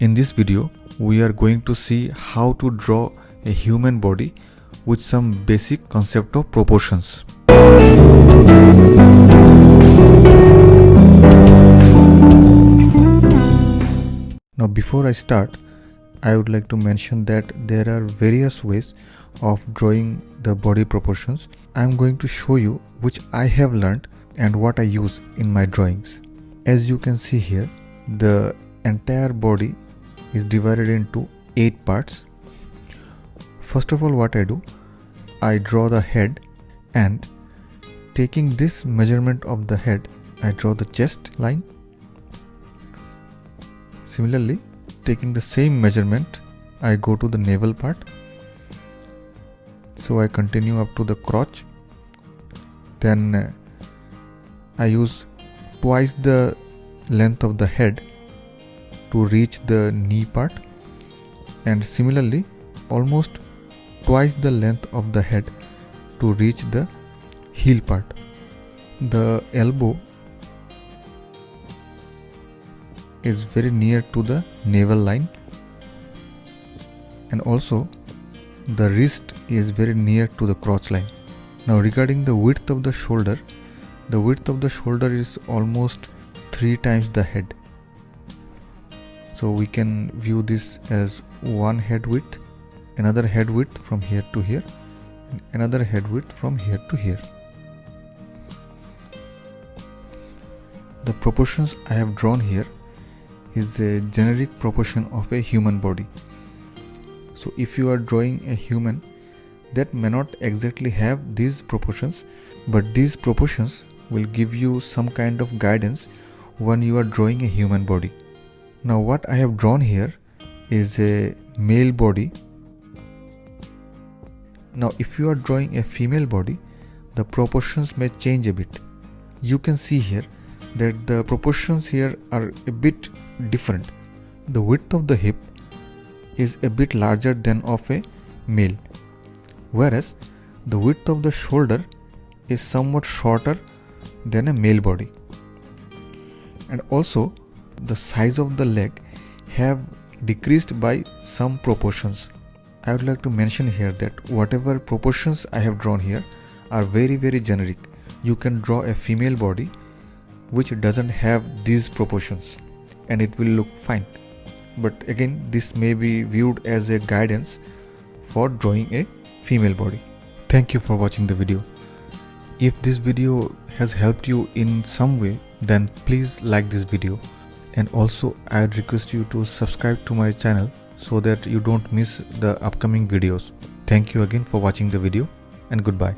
In this video, we are going to see how to draw a human body with some basic concept of proportions. Now before I start, I would like to mention that there are various ways of drawing the body proportions. I am going to show you which I have learned and what I use in my drawings. As you can see here, the entire body is divided into 8 parts. First of all, what I do, I draw the head, and taking this measurement of the head, I draw the chest line. Similarly, taking the same measurement, I go to the navel part. So I continue up to the crotch. Then I use twice the length of the head to reach the knee part, and similarly almost twice the length of the head to reach the heel part. The elbow is very near to the navel line, and also the wrist is very near to the crotch line. Now regarding the width of the shoulder is almost 3 times the head. So we can view this as one head width, another head width from here to here, and another head width from here to here. The proportions I have drawn here is a generic proportion of a human body. So if you are drawing a human that may not exactly have these proportions, but these proportions will give you some kind of guidance when you are drawing a human body. Now what I have drawn here is a male body. Now if you are drawing a female body, the proportions may change a bit. You can see here that the proportions here are a bit different. The width of the hip is a bit larger than of a male, whereas the width of the shoulder is somewhat shorter than a male body. And also the size of the leg have decreased by some proportions. I would like to mention here that whatever proportions I have drawn here are very generic. You can draw a female body which doesn't have these proportions and it will look fine. But again, this may be viewed as a guidance for drawing a female body. Thank you for watching the video. If this video has helped you in some way, then please like this video. And also I would request you to subscribe to my channel so that you don't miss the upcoming videos. Thank you again for watching the video, and goodbye.